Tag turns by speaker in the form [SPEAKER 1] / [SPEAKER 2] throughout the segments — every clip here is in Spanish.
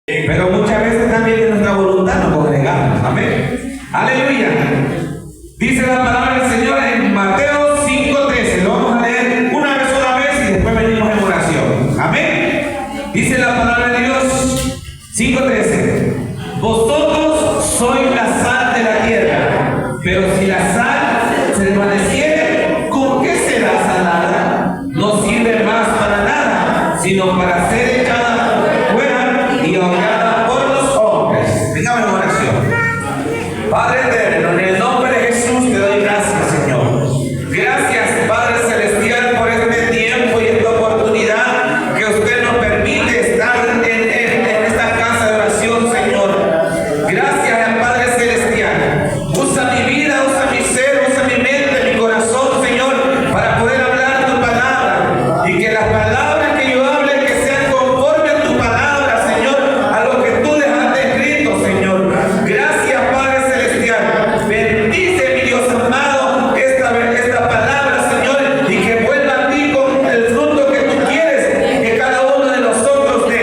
[SPEAKER 1] Pero muchas veces también en nuestra voluntad nos congregamos. Amén. Aleluya. Dice la palabra del Señor en Mateo 5:13. Lo vamos a leer una vez sola vez y después venimos en oración. Amén. Dice la palabra de Dios 5:13. Vosotros sois la sal de la tierra, pero si la sal se desvaneciere, ¿con qué será salada? No sirve más para nada, sino para ser echada fuera y ahogada por los hombres. Vengamos en oración. Padre eterno, en el nombre de Jesús te doy gracias, Señor. Gracias, Padre celestial, por este tiempo y esta oportunidad que usted nos permite estar en esta casa de oración, Señor. Gracias, Padre celestial. Usa mi vida, usa mi ser, usa mi mente, mi corazón, Señor, para poder hablar tu palabra. Y que las palabras que yo hable que sean conforme a tu palabra, Señor, a lo que tú dejaste escrito, Señor. Gracias, Padre celestial. Bendice, mi Dios amado, esta palabra, Señor, y que vuelva a ti con el fruto que tú quieres que cada uno de nosotros dé.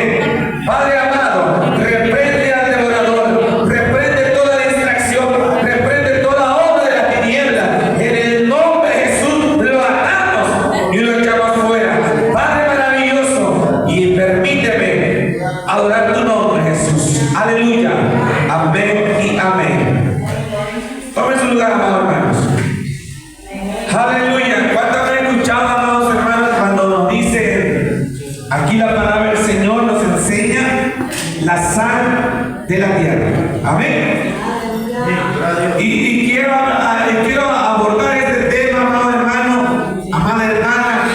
[SPEAKER 1] Padre amado, reprende al devorador, reprende toda distracción, reprende toda obra de la tiniebla. En el nombre de Jesús lo atamos y lo echamos fuera. Padre maravilloso, y permíteme adorar tu nombre, Jesús. Aleluya. Amén y amén. Tomen su lugar, amados hermanos. Aleluya. ¿Cuántos han escuchado, amados hermanos, cuando nos dice aquí la palabra del Señor nos enseña la sal de la tierra? Amén. Y quiero abordar este tema, amado hermano, amada hermana,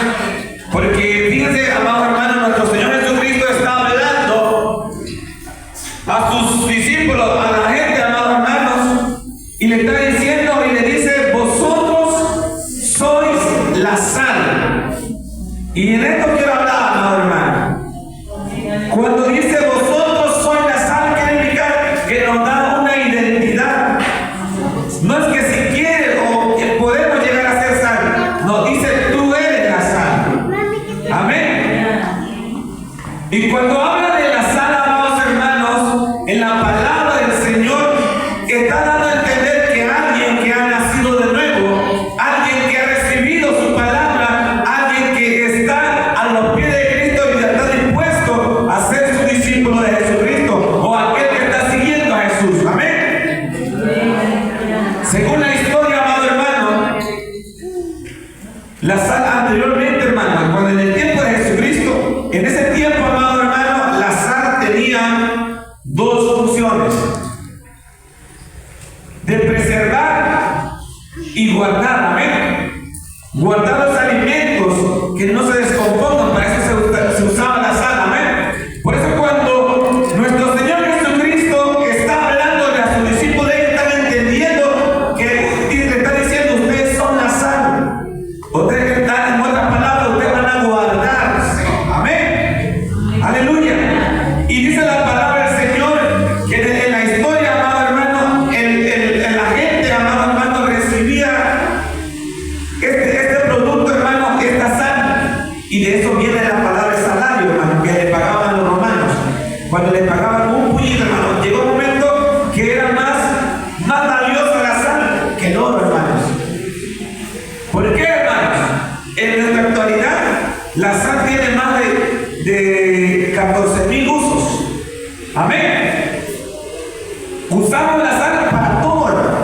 [SPEAKER 1] porque fíjense, amado hermano, nuestro Señor Jesucristo está hablando a sus discípulos, a la gente, amados hermanos, y le está diciendo y le dice: vosotros sois la sal. Y en esto quiero hablar, amado hermano. Cuando dice vosotros sois la sal, quiere indicar que nos da una identidad. No es que si quieres o que podemos llegar a ser sal, nos dice tú eres la sal. Amén. Y cuando habla de la sal, amados hermanos, en la palabra del Señor está dando a entender que alguien que ha nacido de nuevo, alguien que ha recibido su palabra, alguien que está a los pies de Cristo y está dispuesto a ser su discípulo de Jesucristo, o aquel que está siguiendo a Jesús. Amén. Según la historia, amado hermano, la sal anteriormente, hermano, cuando en el tiempo de Jesucristo, en ese tiempo, amado hermano, la sal tenía dos funciones: de preservar y guardar. Amén. Guardar los alimentos que no se descompongan. Para eso se usaba la sal. Amén. Por eso cuando nuestro Señor Jesucristo está hablando a sus discípulos, ellos están entendiendo que le está diciendo: ustedes son la sal. Ustedes están, en otras palabras, ustedes van a guardarse. Amén. Aleluya. Y dice la palabra del Señor que en la historia, amado hermano, la gente, amado hermano, recibía este producto, hermano, esta sal. Y de eso viene la palabra salario, hermano, que le pagaban a los romanos. Cuando les pagaban un puñito, hermano, llegó un momento que era más valiosa la sal que el oro, hermanos. ¿Por qué, hermanos? En nuestra actualidad, la sal tiene más de 14,000 usos. Amén. Usamos la sal para todo, hermano.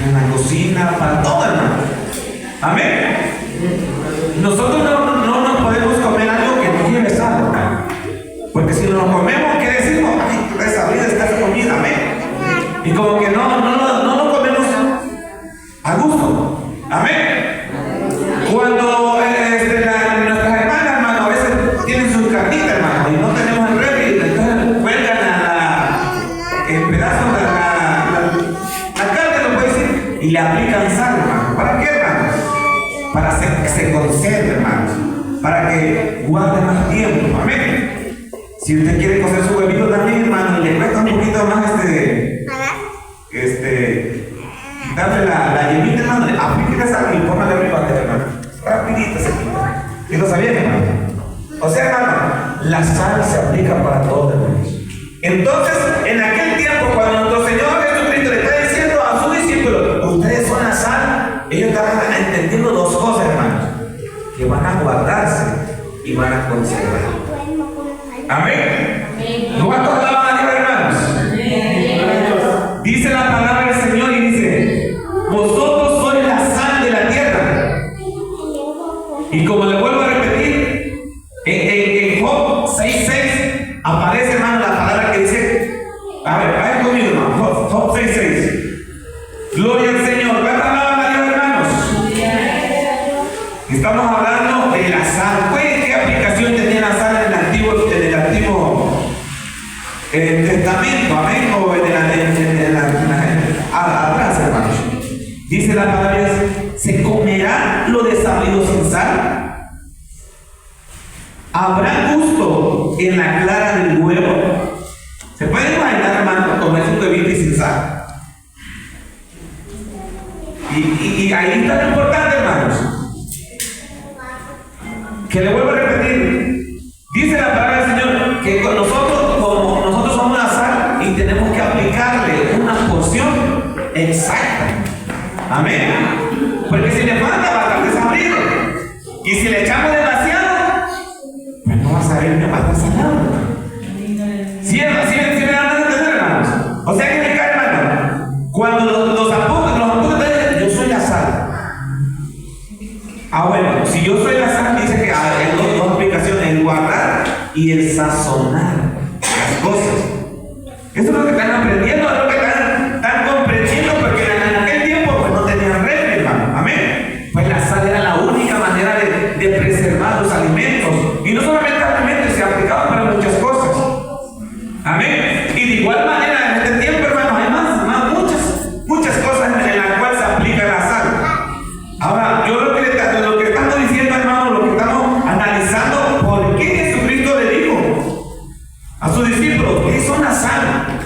[SPEAKER 1] En la cocina, para todo, hermano. Amén. Nosotros no nos podemos comer algo que no lleve sal, hermano. Porque si nos lo comemos, ¿qué decimos? Ay, esa vida está esa comida. Amén. Y como que no lo comemos a gusto. Amén. Cuando nuestras hermanas, hermano, a veces tienen sus carnitas, hermano, y no tenemos el refri, entonces cuelgan el pedazo de la carne, lo puede decir, y le aplican sal, hermano. ¿Para qué, hermano? Para que se conserve, hermano, para que guarde más tiempo. Amén. Si usted quiere cocer su huevito también, hermano, y le cuesta un poquito más quitarle la yemita, hermano, aplíquele sal y póngale arriba, hermano. Rapidito se quita. ¿Y lo sabían, hermano? O sea, hermano, la sal se aplica para todo, hermano. Entonces, en aquel tiempo, cuando nuestro Señor Jesucristo le está diciendo a sus discípulos, ustedes son la sal, ellos estaban entendiendo dos cosas, hermanos, que van a guardarse y van a conservar. Amén. ¿Cuántos alaban a Dios, hermanos? Dice la palabra del Señor y dice, vosotros sois la sal de la tierra. Y como le vuelvo a repetir, en Job 6:6 aparece, hermano, la palabra que dice, a ver, vayan conmigo, hermano, Job 6:6. Gloria al Señor. ¿Cuántos alaban a Dios, hermanos? Estamos hablando de la sal. ¿Qué aplicación tenía la sal en el Antiguo Testamento? Amén. O atrás, hermanos. Dice la palabra, ¿se comerá lo desabrido sin sal? ¿Habrá gusto en la clara del huevo? ¿Se puede imaginar, hermano, comerse un huevito y sin sal? Y ahí está lo importante, hermanos, que le vuelvo a repetir. Dice la palabra del Señor que con nosotros, como nosotros somos la sal, y tenemos que aplicarle una porción exacta. Amén. Porque si le falta va a estar desabrido, y si le echamos demasiado, pues no va a saber ni va a estar salado. ¿Sí me dan a entender, hermanos? O sea que me cae, hermano, cuando los apuntes dicen, yo soy la sal. Bueno, si yo soy la sal, dice que hay dos aplicaciones, el guardar y el sazonar las cosas. Eso es lo que están aprendiendo, es lo que están comprendiendo, porque en aquel tiempo pues no tenían refri, hermano. Amén. Pues la sal era la única manera de preservar los alimentos. Y no solamente alimentos, se aplicaba para muchas cosas. Amén. Y de igual manera, en este tiempo, hermano, hay muchas cosas en las cuales se aplica la sal. Ahora, yo lo que estamos diciendo, hermano, lo que estamos analizando, ¿por qué Jesucristo le dijo a sus discípulos que son la sal?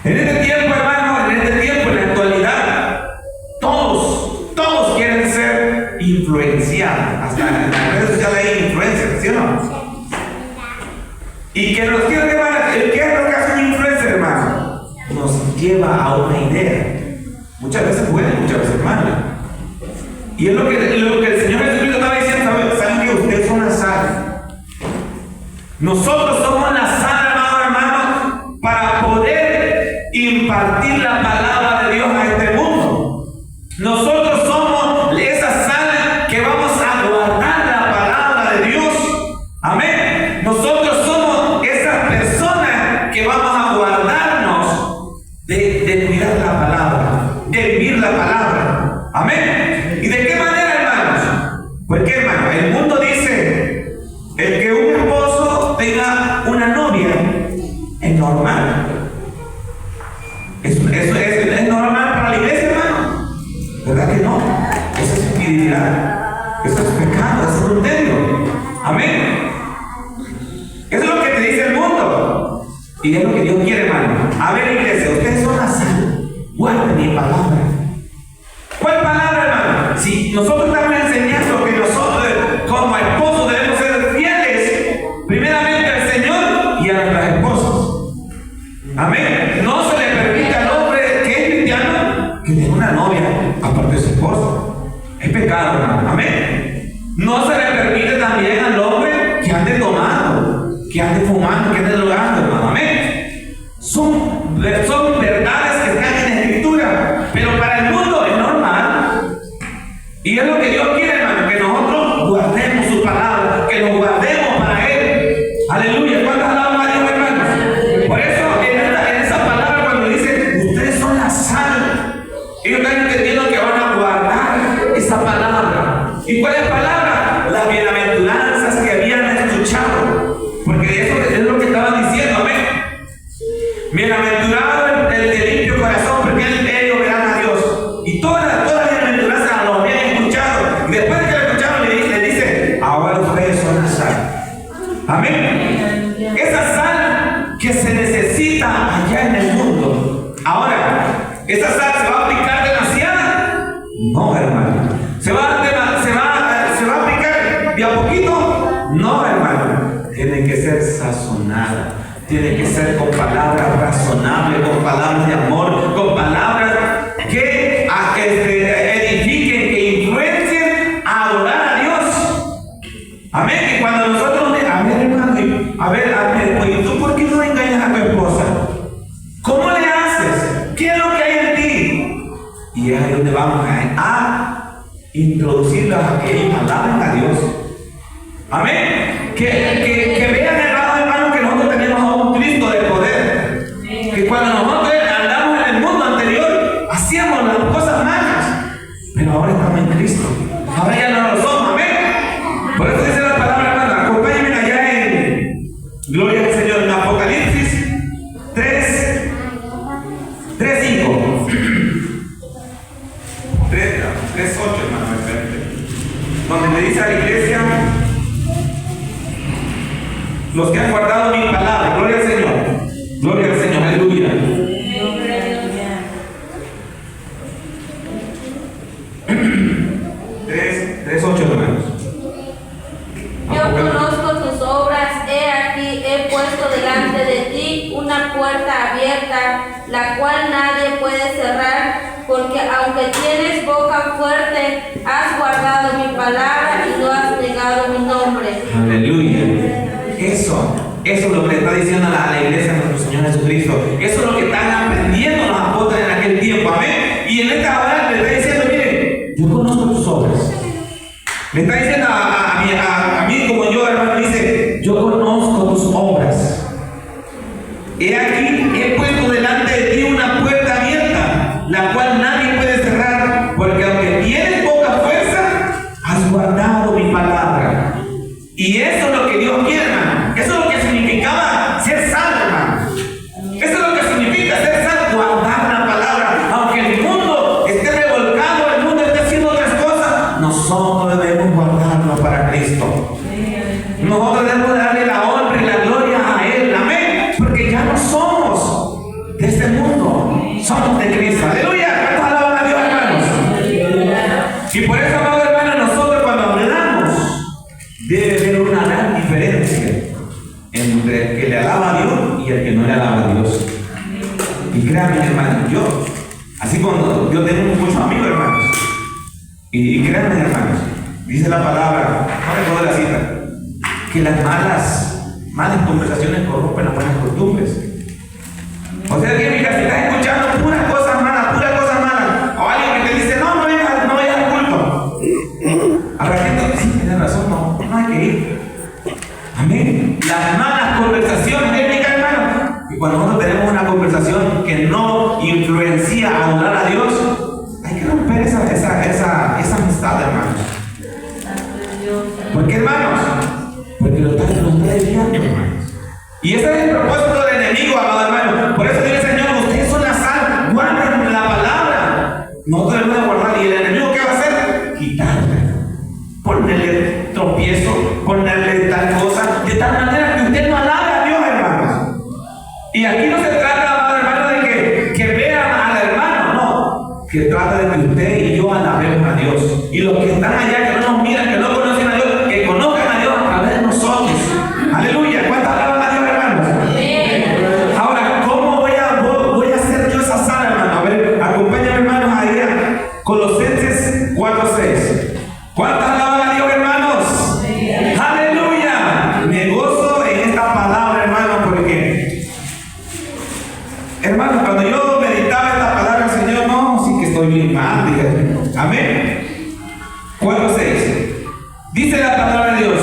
[SPEAKER 1] En este tiempo, hermano, en la actualidad, todos quieren ser influenciados. Hasta en las redes sociales hay influencers, ¿sí o no? Y que nos quieren llevar, ¿qué es lo que hace un influencer, hermano? Nos lleva a una idea. Muchas veces buena, muchas veces mala. Y es lo que el Señor Jesucristo estaba diciendo, ¿saben que ustedes son la sal? Nosotros somos la sal, hermano, para poder impartir la palabra de Dios a este mundo. Nosotros somos esa sal que vamos a guardar la palabra de Dios. Amén. Nosotros somos esas personas que vamos a guardarnos de cuidar la palabra, de vivir la palabra. Amén. ¿Y de qué manera, hermanos? Pues que, hermano, el mundo dice, el que un esposo tenga una novia es normal. Eso es normal para la iglesia, hermano. ¿Verdad que no? Eso es infidelidad, eso es pecado, eso es adulterio. Amén. Eso es lo que te dice el mundo. Y es lo que Dios quiere, hermano. A ver, iglesia, ustedes son la sal. Guarden mi palabra. ¿Cuál palabra, hermano? Si nosotros estamos enseñando que nosotros, como esposos, debemos ser fieles, primeramente al Señor y a nuestras esposas. Amén. No se le permite al hombre que es cristiano que tenga una novia aparte de su esposa. Es pecado, hermano. Amén. No se le permite también al hombre que ande tomando, que ande fumando, que ande drogando, hermano. Amén. Son verdades que están en la Escritura, pero para el mundo es normal. Y es lo que Dios quiere, hermano, que nosotros guardemos su palabra, que nos guardemos para Él. Aleluya. ¿Cuántas alaban a Dios, hermanos? Por eso, en esa palabra, cuando dice, ustedes son la sal, ellos están entendiendo que van a guardar esa palabra. ¿Y cuál es la palabra? Las bienaventuranzas que habían escuchado. Porque eso es lo que estaban diciendo, amén. Bienaventurado el de limpio corazón, porque ellos verán a Dios. Y todas las bienaventuranzas lo habían escuchado. Y después de que lo escucharon, le dice, ahora ustedes son la sal. Amén. Esa sal que se necesita allá en el mundo. Ahora, ¿esa sal se va a aplicar demasiada? No, hermano. ¿Se va a aplicar de a poquito? No, hermano. Tiene que ser sazonada. tiene que ser con palabras razonables, con palabras de amor, con palabras que edifiquen, que influencien a adorar a Dios. Amén. Que cuando nosotros, a ver, hermano, ¿y tú por qué no engañas a tu esposa? ¿Cómo le haces? ¿Qué es lo que hay en ti? Y es ahí donde vamos a introducirlas a que ellos alaben a Dios. Amén. Que vean, hermano, que nosotros tenemos a un Cristo de poder. Que cuando nosotros andamos en el mundo anterior, hacíamos las cosas malas, pero ahora estamos en Cristo. Ahora ya no lo somos. Amén. Por eso dice la palabra, hermano. Acompáñenme allá en Gloria al Señor, en Apocalipsis 3:5. 3:8, hermano. Donde le dice a la iglesia: los que han guardado mi palabra. Gloria al Señor. Gloria al Señor. Aleluya. 3:8, hermanos.
[SPEAKER 2] Yo conozco tus obras. He aquí, he puesto delante de ti una puerta abierta, la cual nadie puede cerrar, porque aunque tienes boca fuerte, has guardado mi palabra y no has negado mi nombre.
[SPEAKER 1] Aleluya. Eso es lo que le está diciendo a la iglesia de nuestro Señor Jesucristo. Eso es lo que están aprendiendo los apóstoles en aquel tiempo. Amén. Y en esta hora le está diciendo: mire, yo conozco tus obras. Le está diciendo a mí como yo, hermano, dice: yo conozco tus obras. He aquí, he puesto delante de ti una puerta abierta, la cual nadie puede cerrar, porque aunque tienes poca fuerza, has guardado mi palabra. Y eso es lo que Dios quiere, hermano. Eso es lo que significaba ser salvo, hermano. Eso es lo que significa ser salvo, guardar la palabra. Aunque el mundo esté revolcado, el mundo esté haciendo otras cosas, nosotros debemos guardarlo para Cristo. Nosotros debemos darle la honra y la gloria a Él. Amén. Porque ya no somos de este mundo, somos de Cristo. Aleluya. ¿Cuántos alaban a Dios, hermanos? Y por eso, amado hermano, nosotros cuando hablamos, debe haber una gran diferencia entre el que le alaba a Dios y el que no le alaba a Dios. Y créanme, hermanos, así como yo tengo muchos amigos, hermanos, y créanme, hermanos, dice la palabra, no recuerdo la cita, que las malas conversaciones corrompen las buenas costumbres. O sea que, mira, si estás escuchando puras cosas malas, o alguien que te dice: no vayas al culto, habrá gente que sí tiene razón, no hay que ir. Amén. Las malas conversaciones, hermano, y cuando nosotros tenemos una conversación que no influencia a adorar a Dios, hay que romper esa amistad, hermanos. ¿Por qué, hermanos? Porque lo está desviando, hermanos. Y ese es el propósito del enemigo, amado hermano. Por eso dice el Señor: ustedes son la sal, guarden la palabra. Nosotros debemos guardar. ¿Y el enemigo qué va a hacer? Quitarle, ponerle tropiezo, ponerle tal cosa, de tal manera que usted no alabe a Dios, hermanos. Y aquí no se trata, amado hermano, de que vean al hermano, no. Que trata de que usted y yo alabemos a Dios. Y los que están allá, que no nos miran, que no conocen a Dios, que conozcan a Dios a través de nosotros. Aleluya. ¿Cuántas alaban a Dios, hermanos? Ahora, ¿cómo voy a hacer yo esa sala, hermano? A ver, acompáñame, hermanos, ahí a Colosenses 4:6. ¿Cuántas alaban a Dios, hermanos? Aleluya. Me gozo en esta palabra, hermano, porque, hermano, cuando yo meditaba esta palabra del Señor, no, sí que estoy bien mal, dije. Amén. 4:6. Dice la palabra de Dios,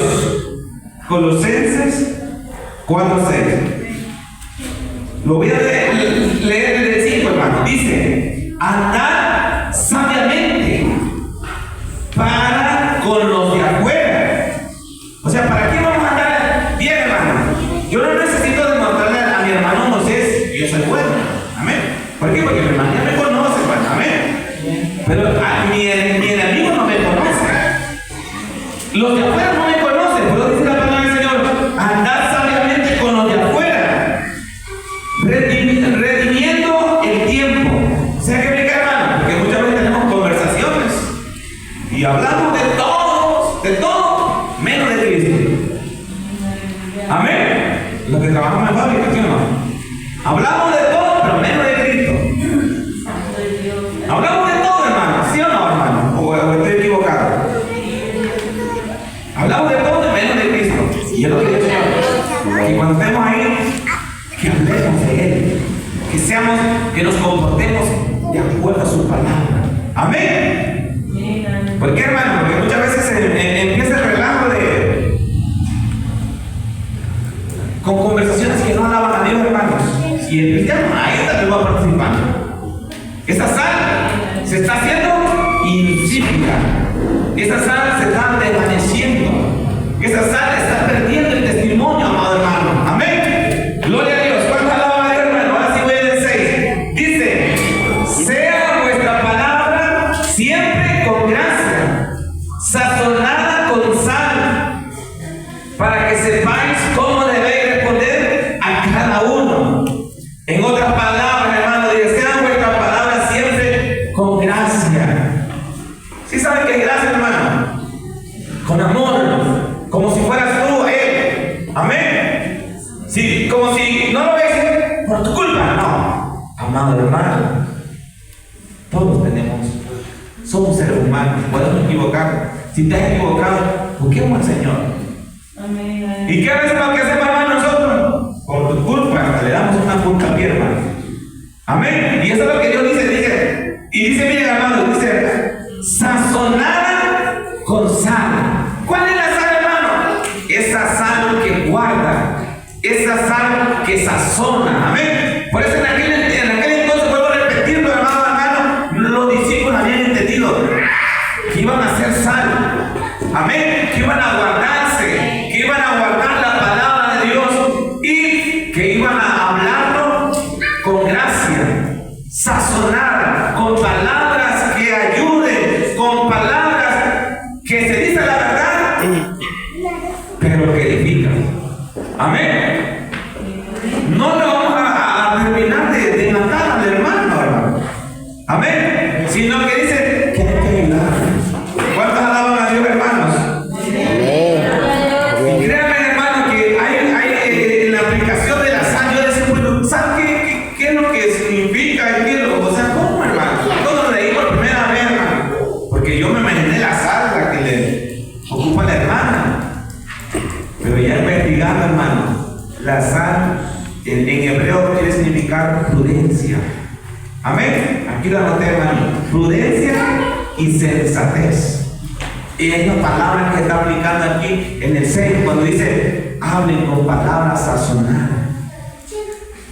[SPEAKER 1] Colosenses 4:6. Lo voy a leer desde el 5, hermano. Dice: andad sabiamente para con los de afuera. O sea, ¿para qué vamos a andar bien, hermano? Yo no necesito demostrarle a mi hermano Moisés que yo soy bueno. Amén. ¿Por qué? Porque mi hermano ya me conoce, hermano. Amén. Pero a mi enemigo no me conoce. Los de afuera no me conocen. Por eso dice la palabra del Señor: andad sabiamente con los de afuera, redimiendo el tiempo. O sea que, mi hermano, trabajamos en fábrica, ¿sí o no? Hablamos de todo, pero menos de Cristo. Hablamos de todo, hermano, ¿sí o no, hermano? O estoy equivocado. Hablamos de todo, menos de Cristo. Y es lo que Dios quiere. Y cuando estemos ahí, que hablemos de Él. Que nos comportemos de acuerdo a su palabra. Amén. ¿Por qué, hermano? Porque muchas veces empieza el relajo con conversaciones que no alaban a Dios, hermanos. Y el cristiano ahí también va participando. Esa sal se está haciendo insípida. Esa sal se está desvaneciendo. Esa sal está perdiendo el testimonio, amado hermano. Amén. Gloria a Dios. ¿Cuánto alaban a Dios, hermano? Ahora sí voy en el 6. Dice: sea vuestra palabra siempre con gracia, sazonada con sal, para que sepáis cómo debéis responder a cada uno. En otras palabras, hermano, dice: sea vuestra palabra siempre con gracia. ¿Sí saben qué es gracia, hermano? Con amor, como si fueras tú Él. Amén. Sí, como si no lo ves por tu culpa. No, amado hermano, todos somos seres humanos, podemos equivocar. Si te has equivocado, busquemos al Señor. Amén. ¿Y qué a veces lo que hacemos, hermano, nosotros? Por tu culpa, le damos una culpa a mi hermano. Amén. Y eso es lo que Dios dice. Y dice, miren, hermano, dice: sazonada con sal. ¿Cuál es la sal, hermano? Esa sal que guarda, esa sal que sazona. Amén. Por eso en aquel entonces, vuelvo a repetirlo, hermano, los discípulos habían entendido que iban a hacer sal. Amén. Que iban a guardarse, que iban a guardar la palabra de Dios y que iban a hablarlo con gracia, sazonada, con palabras que ayuden, con palabras que se dice la verdad, pero que edifican. Amén. No le vamos a terminar de matar al hermano. Amén. Sino que dice que hay que ayudar. ¿Cuántos alaban a Dios, hermanos? Y créanme, hermano, que hay en la aplicación de la sal. Yo decía, bueno, ¿sabes qué es lo que significa? O sea, ¿cómo, hermano? Yo lo leí por primera vez, hermano, porque yo me imaginé la sal, la que le ocupa la hermana. Pero ya investigando, hermano, la sal en hebreo quiere significar prudencia. Amén. Aquí lo anoté, hermano. Prudencia y sensatez. Y es la palabra que está aplicando aquí en el 6, cuando dice: hablen con palabras sazonadas.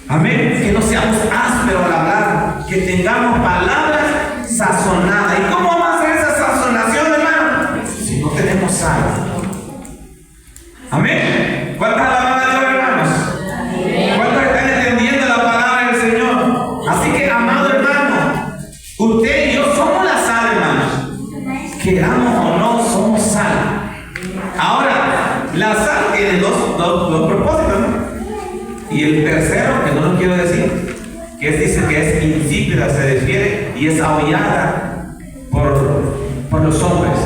[SPEAKER 1] Amén. Que no seamos ásperos al hablar, que tengamos palabras sazonadas. ¿Y cómo vamos a hacer esa sazonación, hermano? Si no tenemos sal. Amén. ¿Cuántas alaban a Dios, hermanos? ¿Cuántos están entendiendo la palabra del Señor? Así que, amado hermano, usted y yo somos la sal, hermanos. Queramos o no, somos sal. Ahora, la sal tiene dos propósitos, ¿no? Y el tercero, que no lo quiero decir, que dice que es insípida, se refiere, y es aullada por los hombres.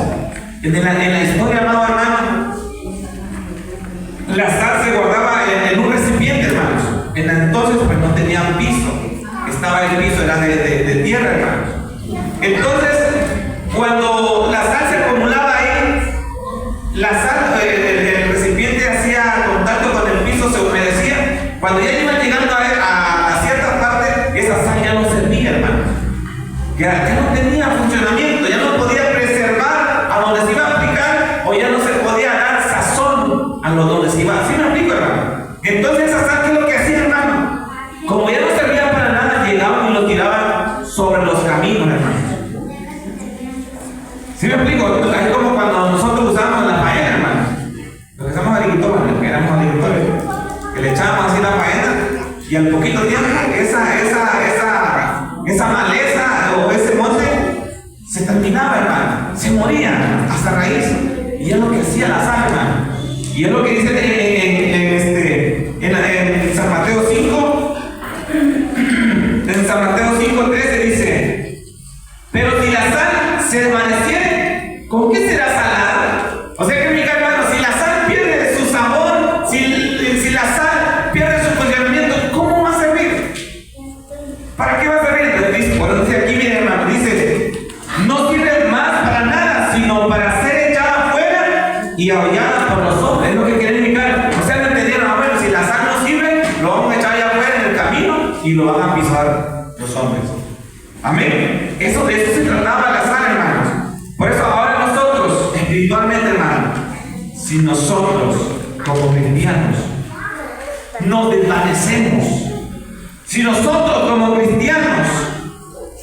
[SPEAKER 1] En la historia, amado hermano, la sal se guardaba en un recipiente, hermanos. En entonces, pues no tenían piso. Estaba el piso, era de tierra, hermanos. Entonces, cuando la sal se acumulaba ahí, la sal, el recipiente hacía contacto con el piso, se humedecía. Cuando ya iban llegando a cierta parte, esa sal ya no servía, hermanos. Ya no tenía funcionamiento, ya no podía preservar a donde se iba a aplicar, o ya no se podía dar sazón a donde se iba. ¿Sí me explico, hermano? Entonces esa sal, ¿qué es lo que hacía, hermano? Como ya no servía para nada, llegaban y lo tiraban sobre los caminos, hermano. ¿Sí me explico? Es como cuando nosotros usamos la faena, hermano. Los que somos agricultores, que éramos agricultores, que le echábamos así la faena y al poquito tiempo esa maleza o ese monte se terminaba, hermano. Se moría hasta raíz. Y es lo que hacía la sal, hermano. Y es lo que dice en San Mateo 5. En San Mateo 5:13 dice: pero si la sal se desvaneciere, ¿con qué será salada? O sea que, mi hermano, si la sal pierde su sabor, si la sal pierde su y lo van a pisar los hombres. Amén. De eso se trataba la sal, hermanos. Por eso ahora nosotros, espiritualmente, hermanos, si nosotros como cristianos nos desvanecemos, si nosotros como cristianos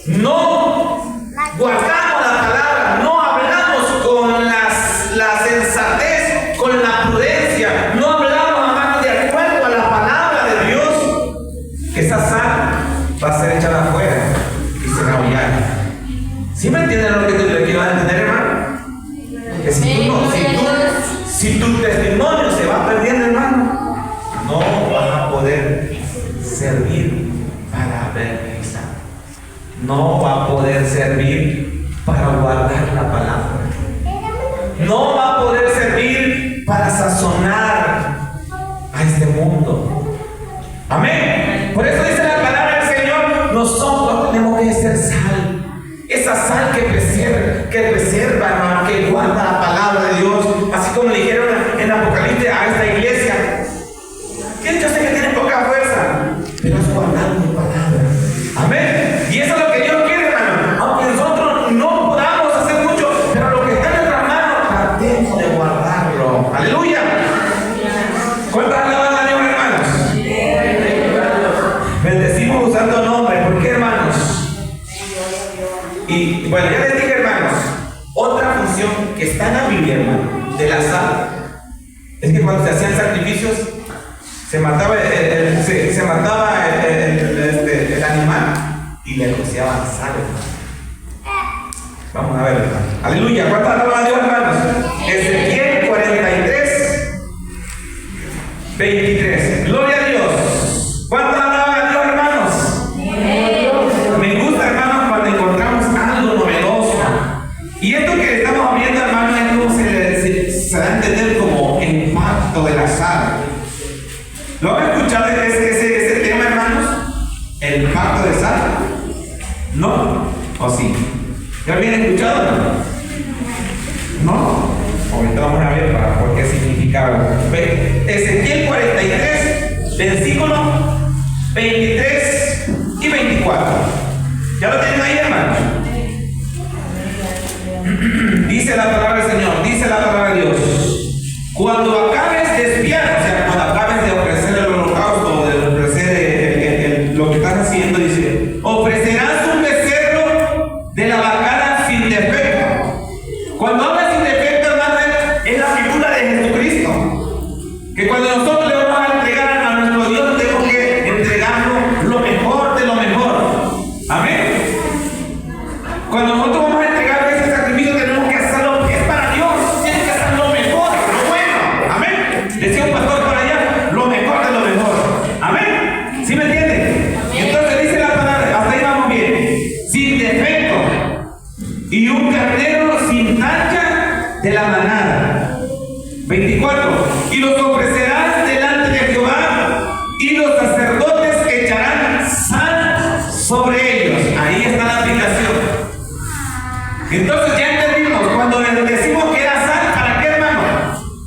[SPEAKER 1] no guardamos la palabra, no hablamos con la sensatez, con la prudencia, no hablamos, hermanos, de acuerdo a la palabra de Dios, esa sal va a ser echada afuera y será hollada. ¿Sí me entienden lo que te quiero entender, hermano? Que si tu testimonio se va perdiendo, hermano, no vas a poder servir para evangelizar. No va a poder servir para guardar la palabra. No va a poder servir para sazonar a este mundo. Amén. Por eso dice la palabra del Señor, nosotros tenemos que ser sal. Esa sal que preserva, hermano, que guarda la palabra de Dios. Así como le dijeron en Apocalipsis a esta iglesia. Yo sé que tiene poca fuerza, pero has guardado mi palabra. Amén. Y eso es lo que Dios quiere, hermano. Aunque nosotros no podamos hacer mucho, pero lo que está en nuestras manos, tratemos de guardarlo. Aleluya. ¿Cuántas alaban a Dios, hermanos? Bendecimos usando nombres. ¿Por qué, hermanos? Y bueno, ya les dije, hermanos, otra función que está en la Biblia, hermano, de la sal, es que cuando se hacían sacrificios, se mataba el animal y le rociaban sal, hermano. Vamos a ver, hermano. Aleluya. ¿Cuántas alaban a Dios, hermanos? Ezequiel 43, 23. Gloria a Dios. ¿Cuántas alaban a Dios, hermanos? Me gusta, hermanos, cuando encontramos algo novedoso. Y esto que estamos viendo, hermanos, es como se da a entender como el pacto de la sal. ¿Lo han escuchado ese tema, hermanos? ¿El pacto de sal? ¿No? ¿O sí? ¿Ya lo habían escuchado, hermano? ¿No? Ahorita vamos a ver por qué significaba. Ezequiel 43, versículo 23 y 24. ¿Ya lo tienen ahí, hermanos? Dice la palabra del Señor, dice la palabra de Dios. Cuando acabes de espiar, o sea, cuando acabes de ofrecer el holocausto, de ofrecer lo que estás haciendo, dice, ofrecerás un becerro de la vacada sin defecto. Cuando habla sin defecto, hermano, es la figura de Jesucristo. Que cuando nosotros le vamos a entregar a nuestro Dios, tenemos que entregarlo lo mejor de lo mejor. Amén. Cuando nosotros vamos a entregar ese sacrificio, tenemos que hacerlo, es para Dios, tienes que hacer lo mejor, lo bueno. Amén. Decía un pastor por allá, lo mejor de lo mejor. Amén. ¿Sí me entienden? Entonces dice la palabra, hasta ahí vamos bien. Sin defecto. Y un carnero sin tacha de la manada. 24. Y los ofrecerás delante de Jehová, y los sacerdotes echarán sal sobre ellos. Ahí está la aplicación. Entonces ya entendimos, cuando decimos que era sal, ¿para qué, hermano?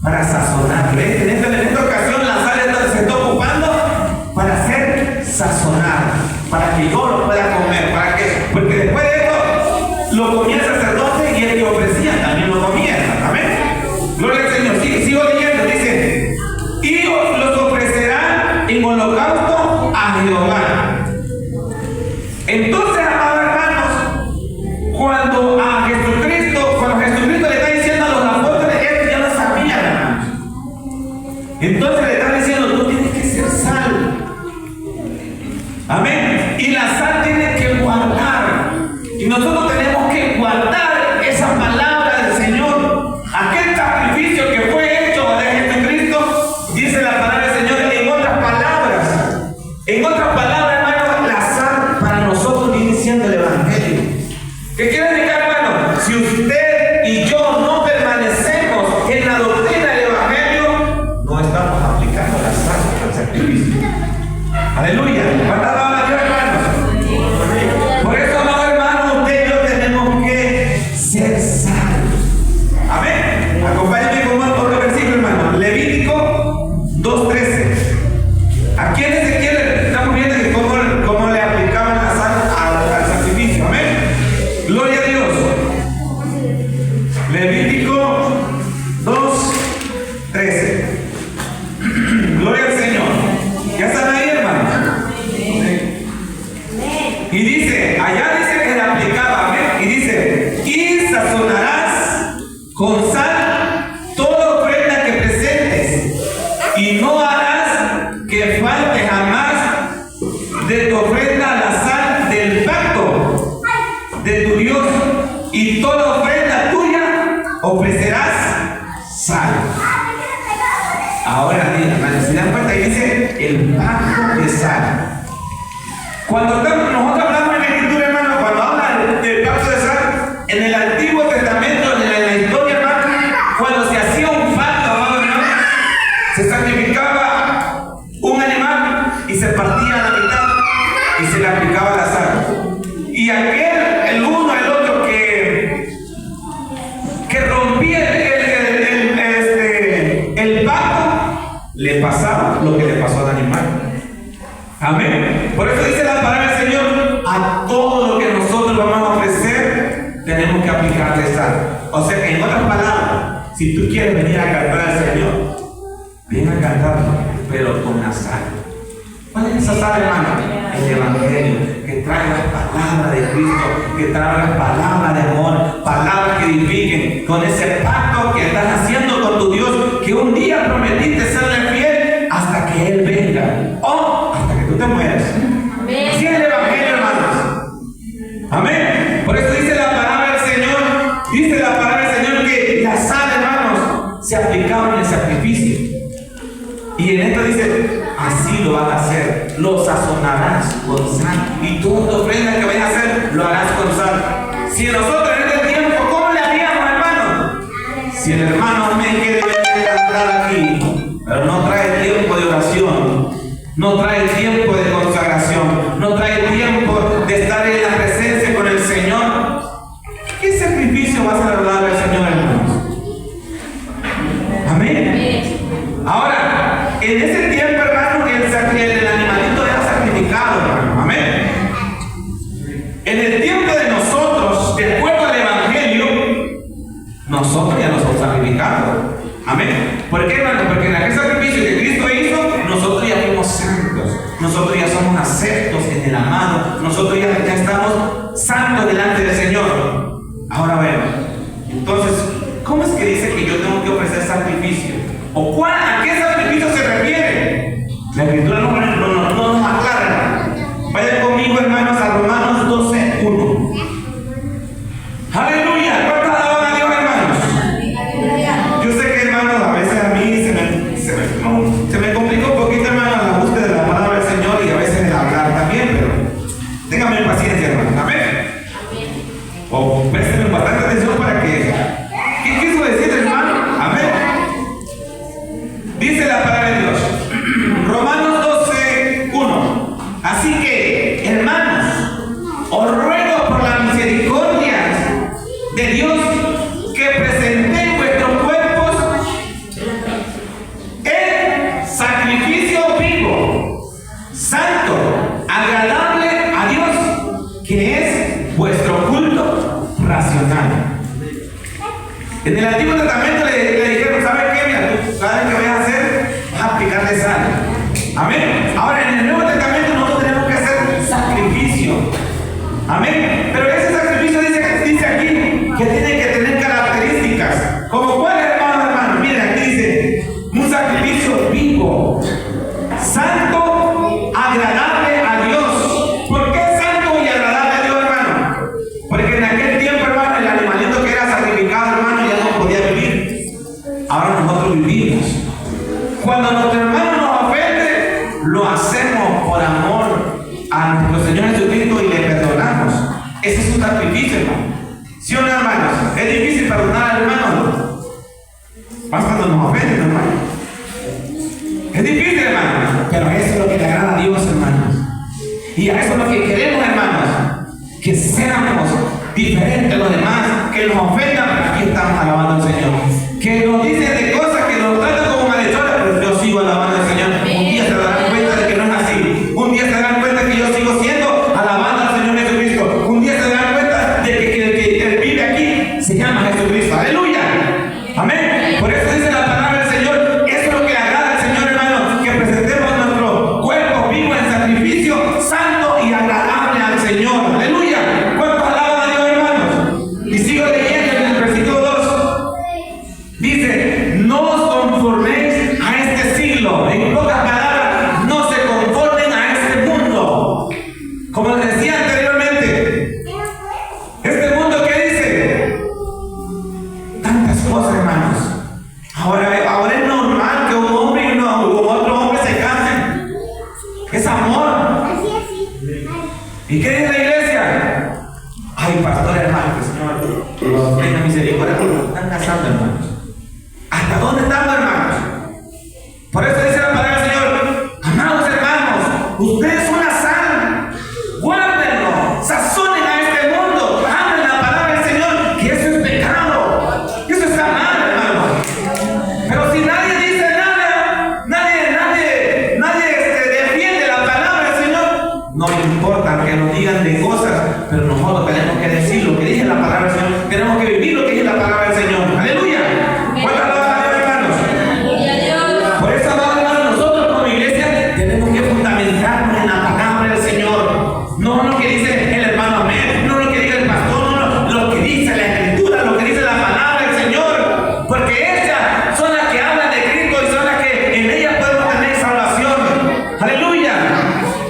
[SPEAKER 1] Para sazonar. ¿Ves? En esta ocasión la sal se está ocupando para ser sazonada, para que yo lo pueda comer, para que, porque después de eso lo comía el sacerdote y el que ofrecía también lo comía. Amén. Gloria al Señor. Sigo leyendo, dice, y los ofrecerán en holocausto a Jehová. Entonces, amados hermanos, cuando Jesucristo le está diciendo a los apóstoles, ellos ya lo sabían, hermanos. Entonces le están diciendo, tú tienes que ser sal. Amén. Y la sal tiene que guardar. Y nosotros tenemos que guardar esa palabra del Señor. Aquel sacrificio que fue hecho de Jesucristo, dice la palabra del Señor en otras palabras. En otras palabras, hermano, la sal para nosotros viene siendo el Evangelio. ¿Qué quiere decir, hermano? Si usted y yo no permanecemos en la doctrina del Evangelio, no estamos aplicando la sal al sacrificio. Aleluya. ¿Cuántas alaban a Dios, hermanos? Por eso, amados hermanos, usted y yo tenemos que ser sal. Amén. Acompáñenme con otro versículo, hermano. Levítico 2:13. Aquí en Ezequiel estamos viendo que como apártate jamás de tu ofrenda la sal del pacto de tu Dios, y toda ofrenda tuya ofrecerás sal. Ahora, hermanos, si dan cuenta, dice el pacto de sal. Cuando nosotros hablamos en la Escritura, hermano, cuando habla del pacto de sal, en el Antiguo Testamento, en la historia, hermano, cuando se hacía un pacto, hermano, se sacrificaba un animal y se partía a la mitad y se le aplicaba la sal. Y aquel, el uno, el otro que rompía el pacto, le pasaba lo que le pasó al animal. Amén. Por eso dice la palabra del Señor: a todo lo que nosotros vamos a ofrecer, tenemos que aplicarle sal. O sea, en otras palabras, si tú quieres venir a cantar al Señor, ven a cantar, pero con la sal. ¿Cuál es esa sal, hermano? El Evangelio, que trae la palabra de Cristo, que trae la palabra de amor, palabras que edifiquen, con ese pacto que estás haciendo con tu Dios, que un día prometiste serle fiel hasta que Él venga, o hasta que tú te mueras.
[SPEAKER 2] Amén.
[SPEAKER 1] Así es el Evangelio, hermanos. Amén. Por eso dice la palabra del Señor, que la sal, hermanos, se aplicaba en el sacrificio. Y en esto dice: así lo van a hacer, lo sazonarás con sal, y toda tu ofrenda que vayas a hacer, lo harás con sal. Si nosotros en este tiempo, ¿cómo le haríamos, hermano? Si el hermano me quiere cantar aquí, pero no trae tiempo de oración, no trae tiempo de consagración, no trae tiempo de estar en la presencia con el Señor, ¿qué sacrificio vas a dar al Señor, hermanos? Amén. Ahora, en ese tiempo, hermano, el animalito era sacrificado, hermano. Amén. En el tiempo de nosotros, de acuerdo al Evangelio, nosotros ya nos somos sacrificados. Amén. ¿Por qué, hermano? Porque en aquel sacrificio que Cristo hizo, nosotros ya fuimos santos. Nosotros ya somos aceptos en el amado. Nosotros ya estamos santos delante del Señor. Ahora, bueno, entonces, ¿cómo es que dice que yo tengo que ofrecer sacrificio? ¿O a qué sacrificio se refiere? La Escritura no nos aclara. Vayan conmigo, hermanos, a Romanos 12:1. ¡Aleluya! ¿Cuántos alaban a Dios, hermanos? Yo sé que, hermanos, a veces a mí se me complica un poquito, hermanos, la búsqueda de la palabra del Señor, y a veces el hablar también, pero ténganme paciencia, hermanos. Amén. O préstenme bastante atención para que... ¿Qué quiso decir, hermano? Amén. Dice la palabra de Dios, Romanos 12:1. Así que, hermanos, os ruego por la misericordia de Dios que presentéis vuestros cuerpos en sacrificio vivo, santo, agradable a Dios, que es vuestro culto racional. En el Antiguo Testamento le dijeron: ¿sabes qué? Mira, tú sabes qué vas a hacer, vas a aplicarle sal. Amén. Ahora, en el Nuevo Testamento nosotros tenemos que hacer sacrificio. Amén. Pero ese sacrificio dice aquí que tiene que tener características. ¿Como cuáles, hermanos? Miren, aquí dice: un sacrificio vivo, santo, agradable a Dios. ¿Por qué santo y agradable a Dios, hermano? Porque en aquel tiempo, hermano, el animalito que era sacrificado, hermano, ya no podía vivir. Ahora nosotros vivimos. Cuando nuestro hermano nos ofende, lo hacemos por amor a nuestro Señor Jesucristo y le perdonamos. Ese es un sacrificio, hermano. ¿Sí o no, hermanos? ¿Es difícil perdonar al hermano? Más cuando nos ofenden, hermano. Es difícil, hermano. Pero eso es lo que le agrada a Dios, hermanos. Y a eso es lo que queremos, hermanos. Que seamos diferentes a los demás, que nos ofendan, pero aquí estamos alabando al Señor. Que nos dicen de cosas que nos tratan como malhechores, pero yo sigo alabando al Señor. Un día se darán cuenta de que no es así. Un día se darán cuenta que yo sigo siendo alabando al Señor Jesucristo. Un día se darán cuenta de que el que vive aquí se llama Jesucristo. ¡Aleluya! Amén. Por eso dice la palabra del Señor. Eso es lo que le agrada al Señor, hermano, que presentemos nuestro cuerpo vivo en sacrificio santo y agradable al Señor. ¡Aleluya! ¿Cuántos alaban a Dios, hermanos? Y sigo leyendo en el versículo 2. Dice: es amor. ¿Y qué dice la iglesia? Ay, pastor, hermano, que el Señor tenga misericordia, están casando, hermanos. ¿Hasta dónde estamos, hermanos? Por eso dice la palabra del Señor, amados hermanos, ustedes son la sal, guárdenlo, sazonen a este mundo, hablen la palabra del Señor, que eso es pecado, eso está mal, hermano. Pero si nadie dice nada, nadie defiende la palabra del Señor, no importa que nos digan de cosas, pero nosotros tenemos que decir lo que dice la palabra del Señor, tenemos que vivir lo que dice la palabra del Señor. Aleluya. ¿Cuántas alabanzas a Dios, hermanos? Por eso, hermanos, nosotros como iglesia tenemos que fundamentarnos en la palabra del Señor. No lo que dice el hermano amén, no lo que dice el pastor, no lo que dice la Escritura, lo que dice la palabra del Señor. Porque ellas son las que hablan de Cristo y son las que en ellas podemos tener salvación. Aleluya.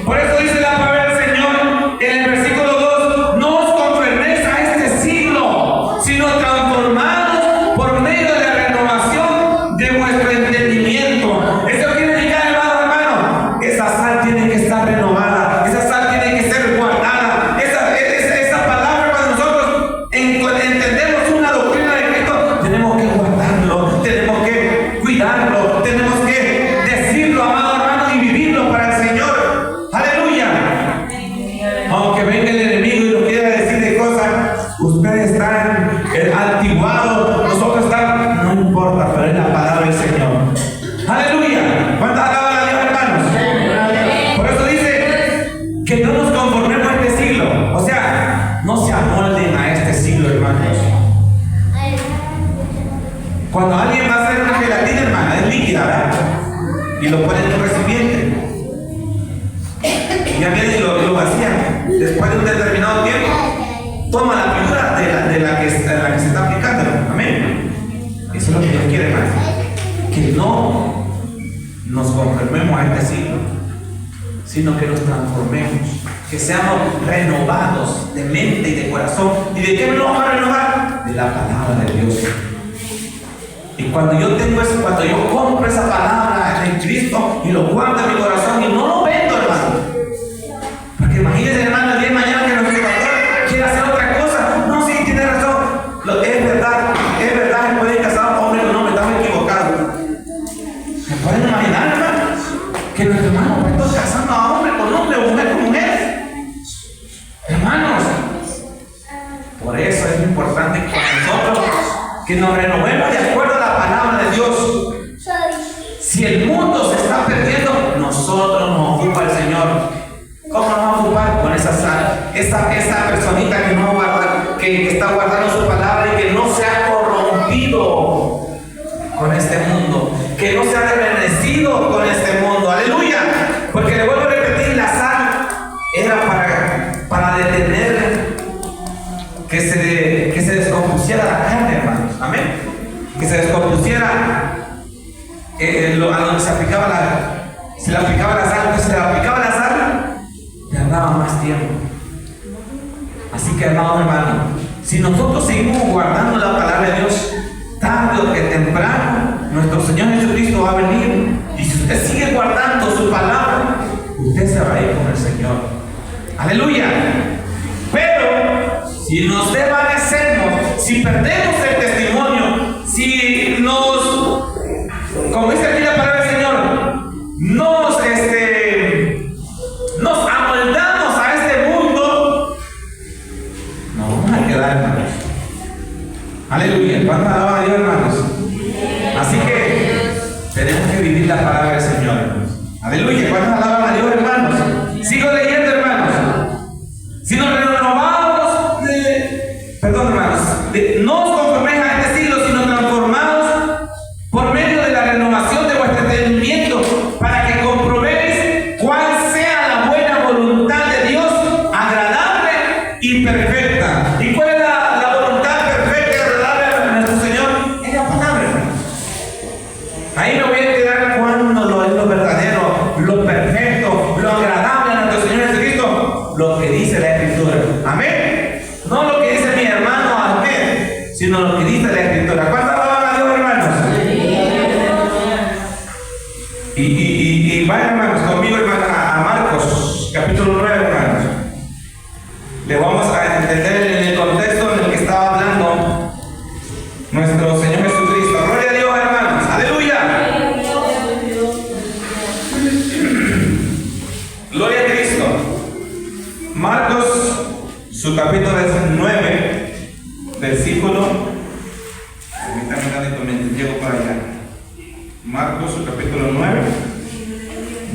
[SPEAKER 1] Por eso dice la palabra del Señor en el versículo 2, no os conforméis a este siglo, sino transformados por medio de la renovación de vuestro entendimiento. Eso quiere decir, hermano, esa sal tiene que estar renovada, esa sal tiene que ser guardada. Esa palabra, cuando nosotros entendemos una doctrina de Cristo, tenemos que guardarlo, tenemos que cuidarlo, tenemos que decirlo, amado hermano, y vivirlo para el Señor. Aleluya. Aunque venga el enemigo y nos quiera decir de cosas, ustedes están antiguados, nosotros estamos, no importa, pero es la palabra del Señor. Aleluya. ¿Cuántas alaban a Dios, hermanos? Por eso dice que no nos conformemos a este siglo. O sea, no se amolden a este siglo, hermanos. Cuando alguien va a hacer una gelatina, hermana, es líquida, ¿verdad? Y lo ponen en un recipiente. Y ya viene y lo vacían. Después de un determinado tiempo, toma la figura de la que se está aplicando. Amén. Eso es lo que Dios quiere, hermano. Que no nos conformemos a este siglo, sino que nos transformemos, que seamos renovados de mente y de corazón. ¿Y de qué nos vamos a renovar? De la palabra de Dios. Y cuando yo tengo eso, cuando yo compro esa palabra en Cristo y lo guardo en mi corazón y no lo vendo, hermano. Porque imagínense, hermano, el día de mañana que nuestro pastor quiere hacer otra cosa. No, sí, tiene razón. Es verdad, se puede casar hombre con hombre, estamos equivocados. ¿Se pueden imaginar, hermano? Que nuestro hermano está casando a hombre con hombre, mujer con mujer. Hermanos, por eso es importante que nosotros que nos renovemos de acuerdo a la palabra de Dios. Si el mundo se está perdiendo, nosotros nos ocupa el Señor. ¿Cómo nos vamos a ocupar? Con esa sal, esa personita que no guarda, que está guardando su palabra y que no se ha corrompido con este mundo, que no se ha rejuvenecido con este mundo. Aleluya. Porque le vuelvo a repetir, la sal era para detener que se descompusiera la carne, hermanos. Amén. Que se descompusiera a donde se le aplicaba la sal, que se le aplicaba la sal, tardaba más tiempo. Así que, hermano, si nosotros seguimos guardando la palabra de Dios, tarde o que temprano, nuestro Señor Jesucristo va a venir. Y si usted sigue guardando su palabra, usted se va a ir con el Señor. Aleluya. Pero si nos desvanecemos, si perdemos el testimonio, si como dice aquí la palabra del Señor, nos amoldamos a este mundo, nos vamos a quedar, hermanos. Aleluya. ¿Cuánto alaban a Dios, hermanos? Así que tenemos que vivir la palabra del Señor, hermanos. Aleluya. ¿Cuánto alaban a Dios, hermanos? Sigo leyendo, hermanos. Si nos renovamos hermanos, no os conforméis a este siglo, sino transformados por medio de la renovación de vuestro entendimiento, para que comprobéis cuál sea la buena voluntad de Dios, agradable y perfecta. ¿Y cuál es la voluntad perfecta y agradable de nuestro Señor? Es la palabra, hermanos. Ahí me voy a quedar cuando es lo verdadero, lo perfecto, lo agradable a nuestro Señor Jesucristo, lo que dice la Escritura. Marcos, su capítulo 9, versículo. Permítanme un momento, llego para allá. Marcos, su capítulo 9,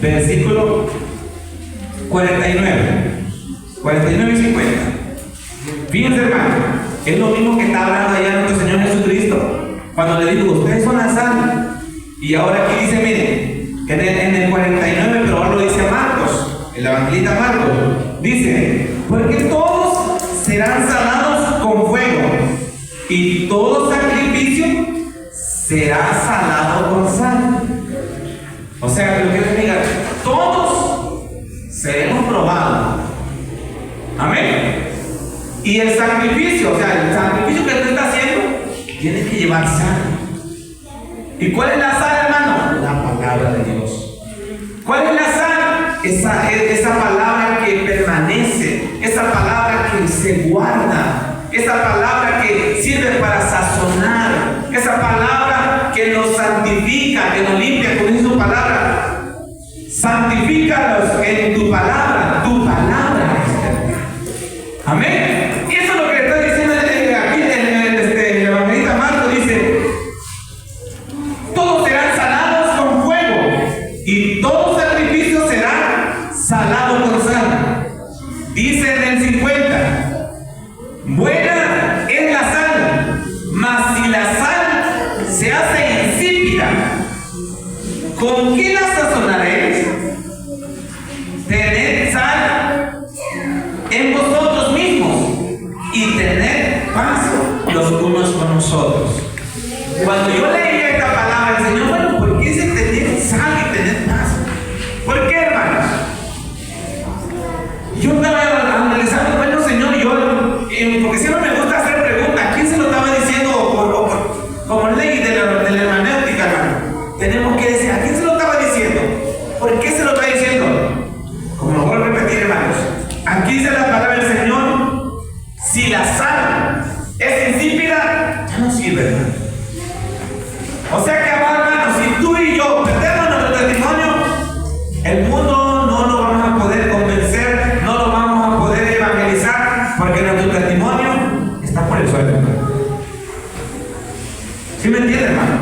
[SPEAKER 1] versículo 49 y 50. Fíjense, hermano, es lo mismo que está hablando allá nuestro Señor Jesucristo cuando le dijo: ustedes son la sal. Y ahora aquí dice, miren, en el 49, pero ahora lo dice Marcos, el evangelista Marcos, dice: porque todos serán salados con fuego, y todo sacrificio será salado con sal. O sea, que lo que les diga, todos seremos probados. Amén. Y el sacrificio, o sea, el sacrificio que tú estás haciendo, tienes que llevar sal. ¿Y cuál es la sal, hermano? La palabra de Dios. ¿Cuál es la sal? Esa palabra que permanece, esa palabra que se guarda, esa palabra que sirve para sazonar, esa palabra que nos santifica, que nos limpia, como dice su palabra. Santifícalos en tu palabra es. Amén. Y eso es lo que le está diciendo aquí el evangelista Marcos, dice: todos serán salados con fuego, y todo sacrificio será salado con sal. Dice en el 50: buena es la sal, mas si la sal se hace insípida, ¿con qué la sazonaréis? Tened sal en vosotros mismos y tened paz los unos con nosotros. Cuando yo leí esta palabra del Señor, bueno, ¿por qué dice tener sal y tener paz? ¿Por qué, hermanos? Yo estaba analizando, bueno, Señor, porque siempre me gusta hacer preguntas. ¿Quién se lo estaba diciendo como ley de la hermenéutica, hermano? Tenemos que decir, ¿a quién se lo estaba diciendo? ¿Por qué se lo está diciendo? Como lo vuelvo a repetir, hermanos. Aquí dice la palabra del Señor: si la sal es insípida, ya no sirve, hermano. O sea que, hermanos, si tú y yo perdemos nuestro testimonio, el mundo no lo vamos a poder convencer, no lo vamos a poder evangelizar, porque nuestro testimonio está por el suelo, hermano. ¿Sí me entiende, hermano?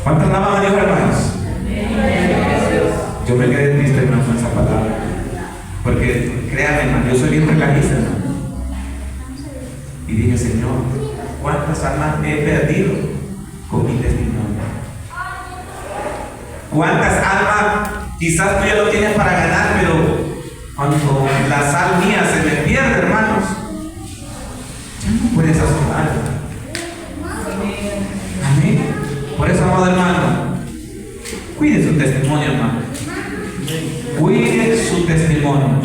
[SPEAKER 1] ¿Cuántos alaban a Dios, hermanos? Yo me quedé triste, hermano, con esa palabra, porque créanme, hermano, yo soy bien relajista, hermano, y dije: Señor, ¿cuántas almas he perdido con mi testimonio? ¿Cuántas almas quizás tú ya lo tienes para ganar, pero cuando la sal mía se me pierde, hermanos, ya no puedes sazonar? Amén. Por eso, amado hermano, cuide su testimonio, hermano. Cuide su testimonio.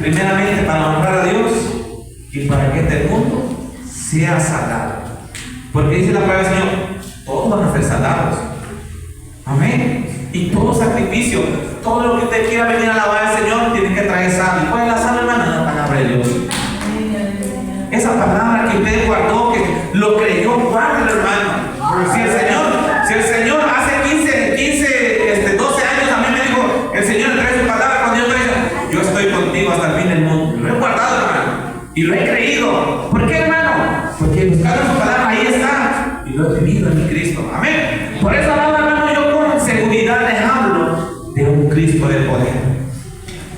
[SPEAKER 1] Primeramente para honrar a Dios y para que este mundo sea salado. Porque dice la palabra del Señor: todos van a ser salados. Amén. Y todo sacrificio, todo lo que usted quiera venir a alabar al Señor, tiene que traer sal. ¿Y cuál es la sal, hermano? La palabra de Dios. Esa palabra que usted guardó, que lo creyó, guárdelo, hermano. Si el Señor hace 12 años a mí me dijo: el Señor trae su palabra, cuando yo traigo, yo estoy contigo hasta el fin del mundo. Lo he guardado, hermano, y lo he creído. ¿Por qué, hermano? Porque buscaron su palabra, ahí está, y lo he vivido en mi Cristo. Amén. Por eso, hermano, yo con seguridad les hablo de un Cristo de poder.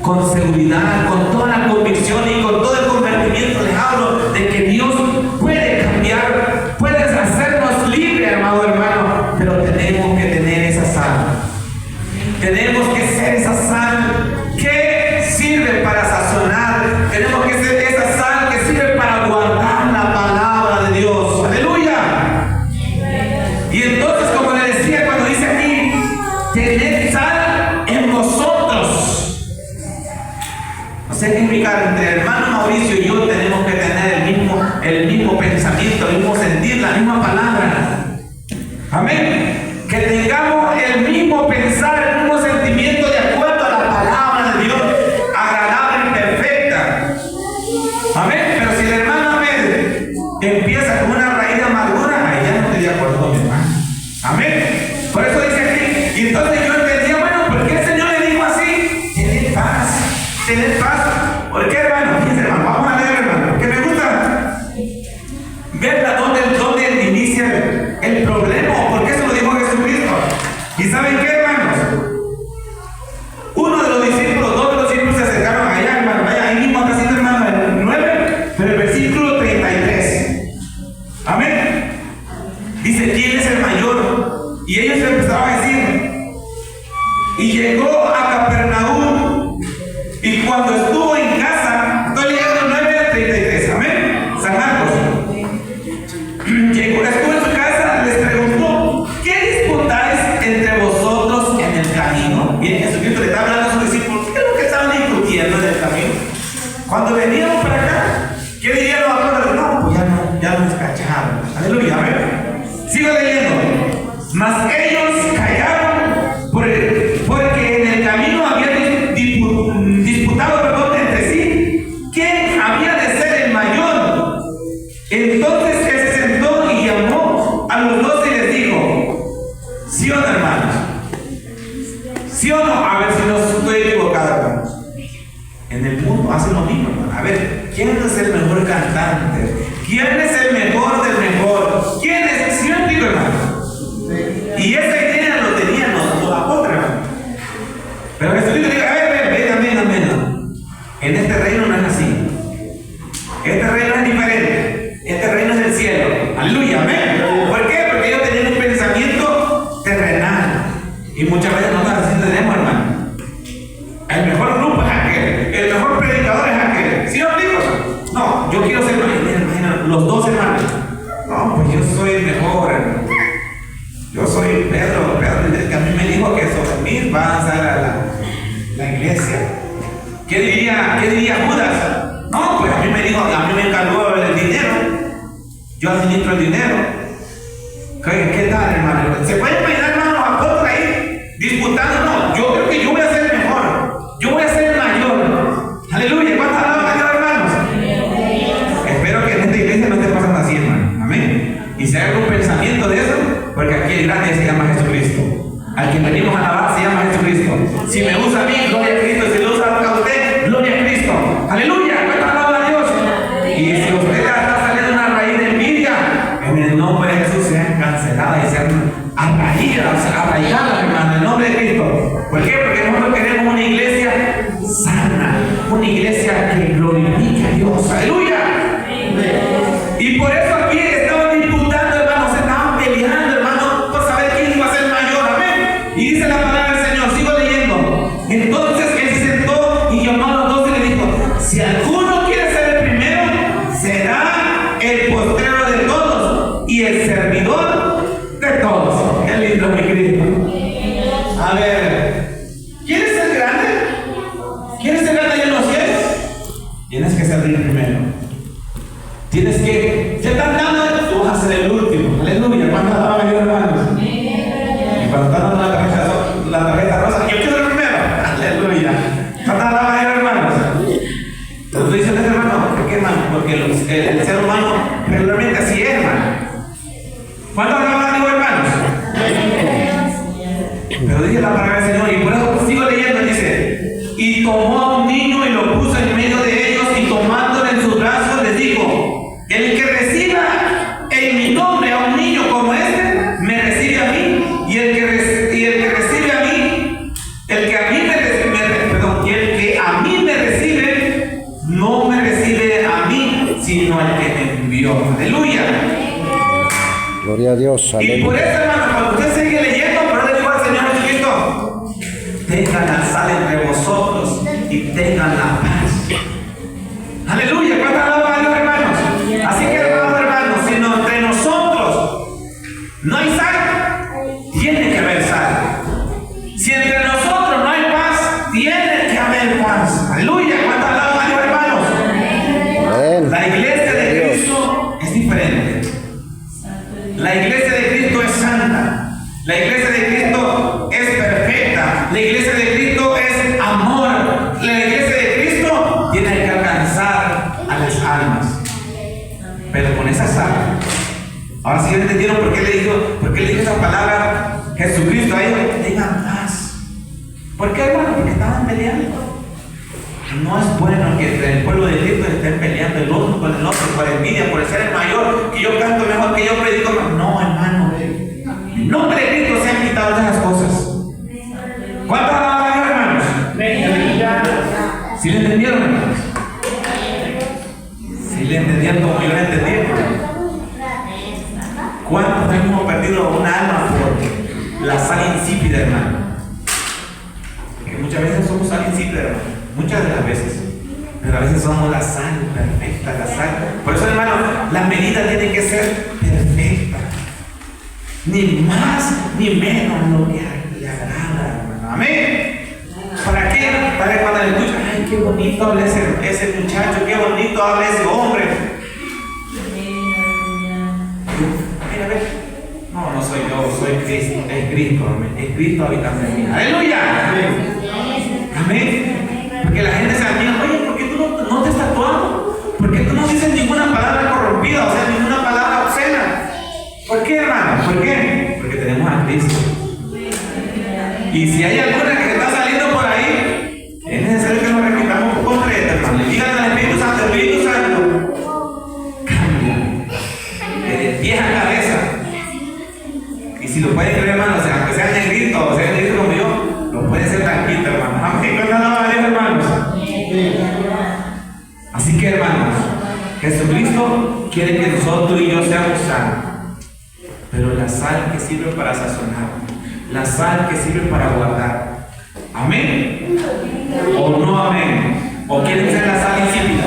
[SPEAKER 1] Con seguridad, con toda la convicción y con todo el convertimiento les hablo de que Dios puede cambiar, puede hacernos libres, amado hermano, pero tenemos que tener esa sal. Tenemos que ser esa sal que sirve para sazonar. Tenemos que ser esa sal que sirve para guardar la palabra de Dios. ¡Aleluya! Y entonces, como le decía, cuando dice aquí: tened sal en vosotros. O sea, que entre el hermano Mauricio y yo tenemos que tener el mismo pensamiento, el mismo sentir, la misma palabra. Amén. Que tengamos el mismo pensar, el mismo sentimiento de acuerdo a la palabra de Dios, agradable y perfecta. Amén. Pero si el hermano Ahmed empieza con una raíz de amargura, ahí ya no estoy de acuerdo con mi hermano. Amén. Por eso dice aquí, y entonces yo entendía, bueno, ¿por qué el Señor le dijo así? y llegó a Capernaum. Y cuando estuvo en casa, estoy leyendo 9:33, amén. San Marcos. Estuvo en su casa, les preguntó: ¿qué disputáis entre vosotros en el camino? Bien, Jesucristo le está hablando a sus discípulos. ¿Qué es lo que estaban discutiendo en el camino? Cuando veníamos para acá, ¿qué dirían los apóstoles? No, pues ya nos cacharon. Aleluya, amén. Sigo leyendo. Mas ellos callaron porque en el camino habían disputado entre sí quién había de ser el mayor. Entonces él se sentó y llamó a los 12 y les dijo: ¿sí o no, hermanos? ¿Sí o no? A ver si no estoy equivocado, hermanos. En el mundo hacen lo mismo, hermano. A ver, ¿quién es el mejor cantante? ¿Quién es el mejor del mejor? ¿Quién es? ¿Sí me explico, hermano? Y esa idea lo tenían los apóstoles, hermano. Pero Jesucristo dice: a ver, amén. En este reino no es así. Este reino es diferente. Este reino es del cielo. Aleluya, amén. ¿Por qué? Porque ellos tenían un pensamiento terrenal. Y muchas veces nosotros así tenemos, hermano. El mejor grupo es aquel. El mejor predicador es aquel. ¿Sí me explico? No, yo quiero ser, imagínate, los 2 hermanos. No, pues yo soy el mejor, hermano. Yo soy Pedro, que a mí me dijo que sobre mí va a avanzar a la iglesia. ¿Qué diría Judas? No, pues a mí me encargó el dinero. Yo administro el dinero. ¿Qué tal, hermano? ¿Se pueden imaginar, hermano, los apóstoles ahí disputando? No, yo creo que yo voy a ser el mejor. Yo voy a ser el mayor. Aleluya. ¿Cuántas alaban a Dios, hermanos? Espero que en esta iglesia no esté pasando así, hermano. Amén. Y si hay algún pensamiento de eso, porque aquí el grande se llama Jesucristo. Al que venimos a alabar se llama Jesucristo. Si me usa a mí, gloria a Cristo. Si lo usa a usted, gloria a Cristo. Aleluya. ¿Cuántas alaban a Dios? Y si usted está saliendo una raíz de envidia, en el nombre de Jesús sean canceladas y sean arraigadas, hermano, en el nombre de Cristo. ¿Por qué? Porque nosotros queremos una iglesia sana, una iglesia que glorifique a Dios. Aleluya. Y por eso aquí estaban disputando, hermanos, se estaban peleando, hermanos, por saber quién iba a ser mayor. Amén. Y dice la palabra del Señor, sigo leyendo. Entonces él se sentó y llamó a los 12 y le dijo: si alguno quiere ser el primero, será el postrero de todos y el servidor de todos. Qué lindo, mi Cristo. A ver, ¿quieres ser grande? ¿Quieres ser grande en los cielos? Tienes que ser el primero. Tienes que, te están dando, tú vas a ser el último. Aleluya. ¿Cuántas alaban a Dios, hermanos? Y cuando están dando la tarjeta rosa, yo quiero ser el primero. Aleluya. ¿Cuántas alaban a Dios, hermanos? Entonces tú dices, hermano, ¿por qué, hermano? Porque el ser humano regularmente así es, hermano. ¿Cuántas alaban a Dios, hermanos? Pero dice la palabra del Señor, y por eso sigo leyendo, dice: y tomó a un niño y lo puso en medio de ellos, y tomándolo en sus brazos les dijo: el que reciba en mi nombre a un niño como este, me recibe a mí, y el que recibe a mí, el que a mí me recibe, no me recibe a mí, sino al que me envió. Aleluya.
[SPEAKER 3] Gloria a Dios. Aleluya.
[SPEAKER 1] Y por eso, hermano, cuando usted sigue leyendo, pero le digo al Señor Jesucristo: tengan la sal entre vosotros y tengan la paz. Aleluya. ¿Cuántas alaban a Dios, hermanos? Así que, hermanos, si no, entre nosotros no hay sal, tiene que haber sal. Si entre nosotros no hay paz, tiene que haber paz. Aleluya. ¿Cuántas alaban a Dios, hermanos?
[SPEAKER 3] Amén.
[SPEAKER 1] La iglesia de Cristo es diferente. La iglesia de Cristo es santa. La iglesia de Cristo es perfecta. La iglesia de Cristo es amor. La iglesia de Cristo tiene que alcanzar a las almas. Pero con esa sal. Ahora sí entendieron por qué le dijo esa palabra Jesucristo a ellos: tengan paz. ¿Por qué, hermano? Porque estaban peleando. No es bueno que entre el pueblo de Cristo estén peleando el uno con el otro por envidia, por ser el mayor, que yo canto mejor, que yo predico. No, hermano. En nombre de Cristo se han quitado esas cosas. ¿Cuántas alaban a Dios, hermanos? ¿Sí le entendieron, hermanos? ¿Sí le entendieron como yo le entendí? ¿Cuántos hemos perdido una alma por la sal insípida, hermano? principio, hermano, muchas de las veces. Pero a veces somos la sal perfecta, la sal. Por eso, hermano, la medida tiene que ser perfecta. Ni más ni menos lo que le agrada, hermano. Amén. ¿Para qué? Para que cuando le escuchan, ay, qué bonito habla ese muchacho, qué bonito habla ese hombre. Mira, ve. No soy yo, soy Cristo, es Cristo, amén. Es Cristo habitando en mí. ¡Aleluya! Amén. Porque la gente se admira, oye, ¿por qué tú no te estás tatuando? ¿Por qué tú no dices ninguna palabra corrompida, o sea, ninguna palabra obscena? ¿Por qué, hermano? ¿Por qué? Porque tenemos a Cristo. Y si hay alguna que está saliendo por ahí, es necesario que nos repitamos concreto, hermano. Y digan al Espíritu Santo, cambia de pies a cabeza. Y si lo pueden creer, hermano, o sea, aunque sean negritos o sean negritos como yo, lo pueden ser tranquilos, hermano. Amén. ¿Cuánto alaba a Dios, hermanos? Así que, hermanos, Jesucristo quiere que nosotros y yo seamos sanos. Pero la sal que sirve para sazonar, la sal que sirve para guardar. Amén. O no amén. O quieren ser la sal insípida,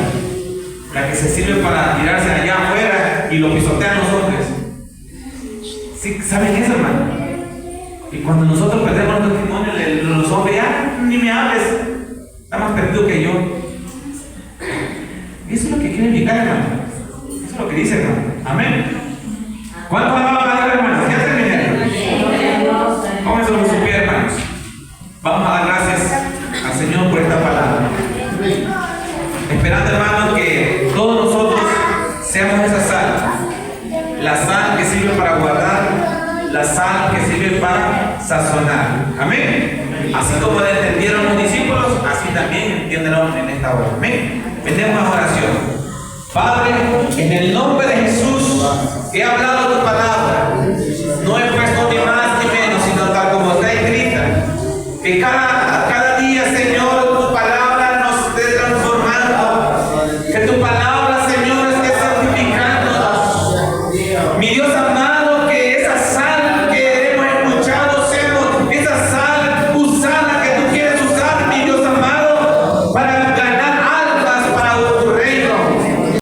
[SPEAKER 1] la que se sirve para tirarse allá afuera y lo pisotean nosotros. ¿Sí? ¿Saben eso, hermano? Y cuando nosotros perdemos el testimonio, los hombres, ya ni me hables, está más perdido que yo. Eso es lo que quiere indicar, hermano. Eso es lo que dice, hermano. Amén. ¿Cuánto van a dar, hermanos? Ya terminé. Pónganse sobre sus pies, hermanos. Vamos a dar gracias al Señor por esta palabra. Esperando, hermanos, que todos nosotros seamos esa sal. La sal que sirve para guardar, la sal que sirve para sazonar. Amén. Así como le entendieron los discípulos, así también entiendan en esta hora. Amén. Vendemos a oración. Padre, en el nombre de Jesús, he hablado tu palabra. No he puesto ni más ni menos, sino tal como está escrita. Que cada día, Señor,